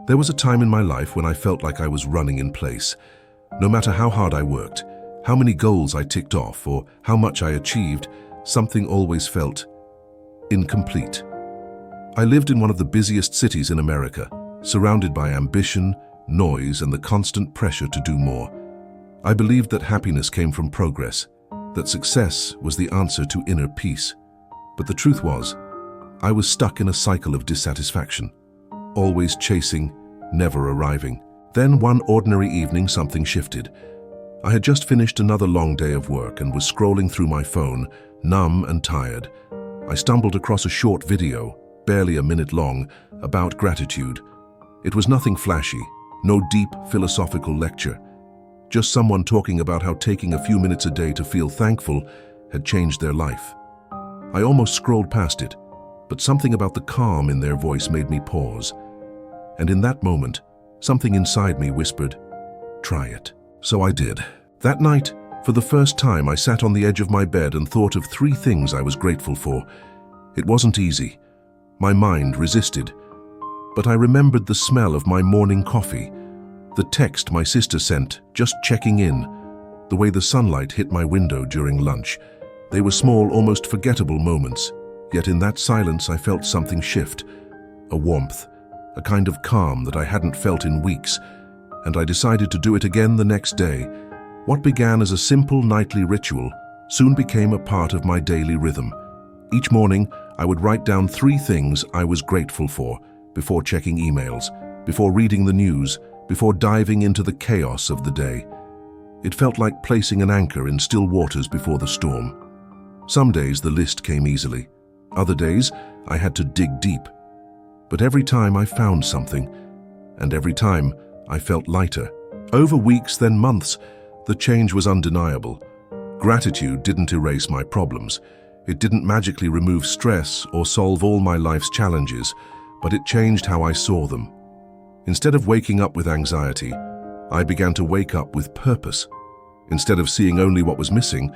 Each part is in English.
There was a time in my life when I felt like I was running in place. No matter how hard I worked, how many goals I ticked off, or how much I achieved, something always felt incomplete. I lived in one of the busiest cities in America, surrounded by ambition, noise, and the constant pressure to do more. I believed that happiness came from progress, that success was the answer to inner peace. But the truth was, I was stuck in a cycle of dissatisfaction, always chasing, never arriving. Then one ordinary evening something shifted. I had just finished another long day of work and was scrolling through my phone, numb and tired. I stumbled across a short video, barely a minute long, about gratitude. It was nothing flashy, no deep philosophical lecture, just someone talking about how taking a few minutes a day to feel thankful had changed their life. I almost scrolled past it, but something about the calm in their voice made me pause. And in that moment, something inside me whispered, "Try it." So I did. That night, for the first time, I sat on the edge of my bed and thought of 3 things I was grateful for. It wasn't easy. My mind resisted. But I remembered the smell of my morning coffee, the text my sister sent, just checking in, the way the sunlight hit my window during lunch. They were small, almost forgettable moments, yet in that silence I felt something shift, a warmth, a kind of calm that I hadn't felt in weeks, and I decided to do it again the next day. What began as a simple nightly ritual soon became a part of my daily rhythm. Each morning, I would write down 3 things I was grateful for before checking emails, before reading the news, before diving into the chaos of the day. It felt like placing an anchor in still waters before the storm. Some days the list came easily. Other days, I had to dig deep. But every time I found something, and every time I felt lighter. Over weeks, then months, the change was undeniable. Gratitude didn't erase my problems. It didn't magically remove stress or solve all my life's challenges, but it changed how I saw them. Instead of waking up with anxiety, I began to wake up with purpose. Instead of seeing only what was missing,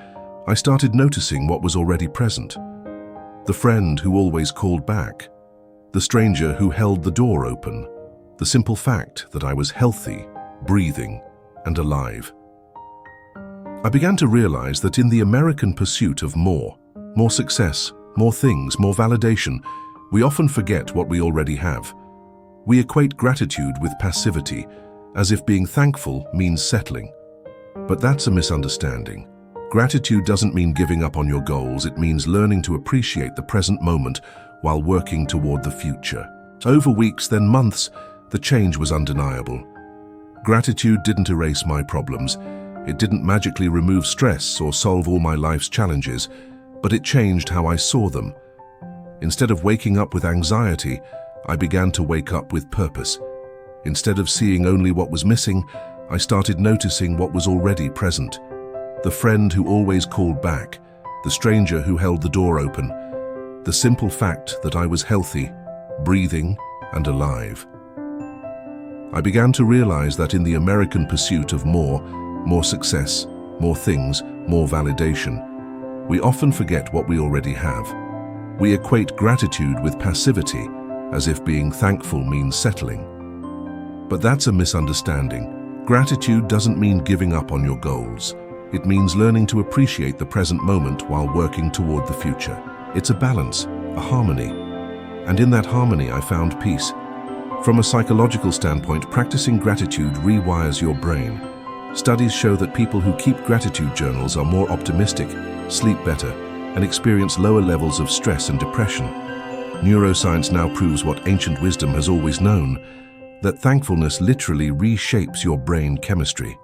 I started noticing what was already present. The friend who always called back, the stranger who held the door open, the simple fact that I was healthy, breathing, and alive. I began to realize that in the American pursuit of more success, more things, more validation, we often forget what we already have. We equate gratitude with passivity, as if being thankful means settling. But that's a misunderstanding. Gratitude doesn't mean giving up on your goals, it means learning to appreciate the present moment while working toward the future. Over weeks, then months, the change was undeniable. Gratitude didn't erase my problems. It didn't magically remove stress or solve all my life's challenges, but it changed how I saw them. Instead of waking up with anxiety, I began to wake up with purpose. Instead of seeing only what was missing, I started noticing what was already present. The friend who always called back, the stranger who held the door open, the simple fact that I was healthy, breathing, and alive. I began to realize that in the American pursuit of more success, more things, more validation, we often forget what we already have. We equate gratitude with passivity, as if being thankful means settling. But that's a misunderstanding. Gratitude doesn't mean giving up on your goals. It means learning to appreciate the present moment while working toward the future. It's a balance, a harmony. And in that harmony, I found peace. From a psychological standpoint, practicing gratitude rewires your brain. Studies show that people who keep gratitude journals are more optimistic, sleep better, and experience lower levels of stress and depression. Neuroscience now proves what ancient wisdom has always known, that thankfulness literally reshapes your brain chemistry.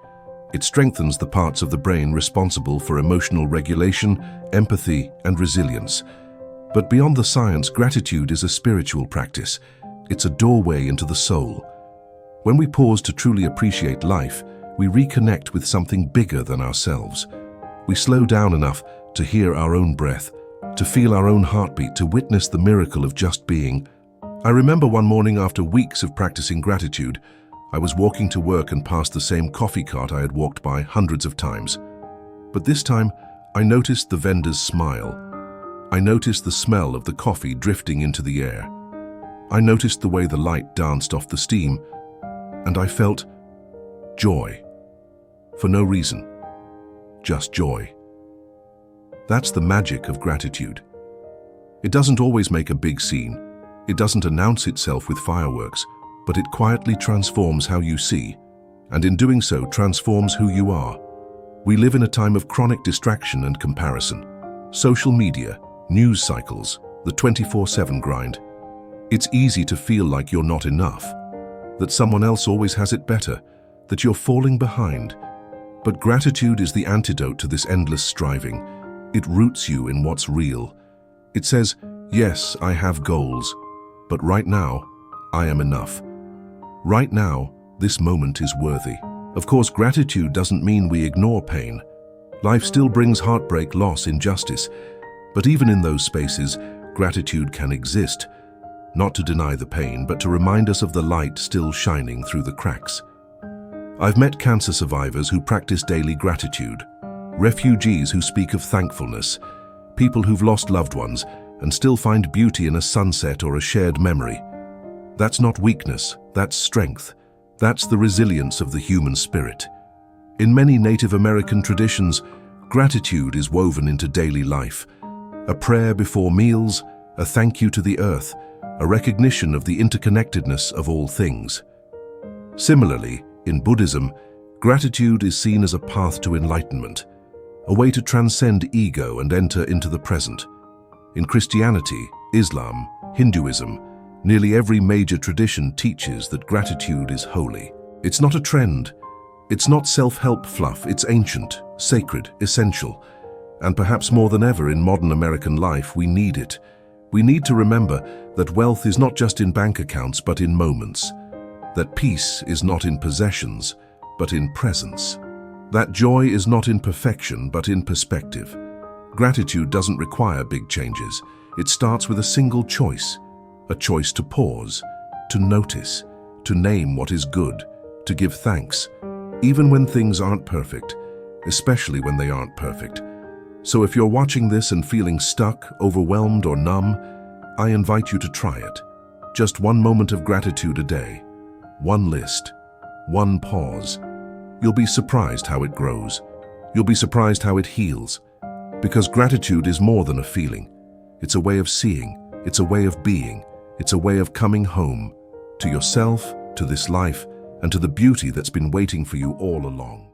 It strengthens the parts of the brain responsible for emotional regulation, empathy, and resilience. But beyond the science, gratitude is a spiritual practice. It's a doorway into the soul. When we pause to truly appreciate life, we reconnect with something bigger than ourselves. We slow down enough to hear our own breath, to feel our own heartbeat, to witness the miracle of just being. I remember one morning after weeks of practicing gratitude, I was walking to work and passed the same coffee cart I had walked by hundreds of times. But this time, I noticed the vendor's smile. I noticed the smell of the coffee drifting into the air. I noticed the way the light danced off the steam, and I felt joy. For no reason, just joy. That's the magic of gratitude. It doesn't always make a big scene. It doesn't announce itself with fireworks, but it quietly transforms how you see, and in doing so transforms who you are. We live in a time of chronic distraction and comparison. Social media, news cycles, the 24/7 grind. It's easy to feel like you're not enough, that someone else always has it better, that you're falling behind. But gratitude is the antidote to this endless striving. It roots you in what's real. It says, yes, I have goals, but right now, I am enough. Right now, this moment is worthy. Of course, gratitude doesn't mean we ignore pain. Life still brings heartbreak, loss, injustice. But even in those spaces, gratitude can exist, not to deny the pain, but to remind us of the light still shining through the cracks. I've met cancer survivors who practice daily gratitude, refugees who speak of thankfulness, people who've lost loved ones and still find beauty in a sunset or a shared memory. That's not weakness, that's strength. That's the resilience of the human spirit. In many Native American traditions, gratitude is woven into daily life. A prayer before meals, a thank you to the earth, a recognition of the interconnectedness of all things. Similarly, in Buddhism, gratitude is seen as a path to enlightenment, a way to transcend ego and enter into the present. In Christianity, Islam, Hinduism, nearly every major tradition teaches that gratitude is holy. It's not a trend. It's not self-help fluff. It's ancient, sacred, essential. And perhaps more than ever in modern American life, we need it. We need to remember that wealth is not just in bank accounts, but in moments. That peace is not in possessions, but in presence. That joy is not in perfection, but in perspective. Gratitude doesn't require big changes. It starts with a single choice. A choice to pause, to notice, to name what is good, to give thanks, even when things aren't perfect, especially when they aren't perfect. So if you're watching this and feeling stuck, overwhelmed, or numb, I invite you to try it. Just one moment of gratitude a day, one list, one pause. You'll be surprised how it grows. You'll be surprised how it heals. Because gratitude is more than a feeling. It's a way of seeing. It's a way of being. It's a way of coming home, to yourself, to this life, and to the beauty that's been waiting for you all along.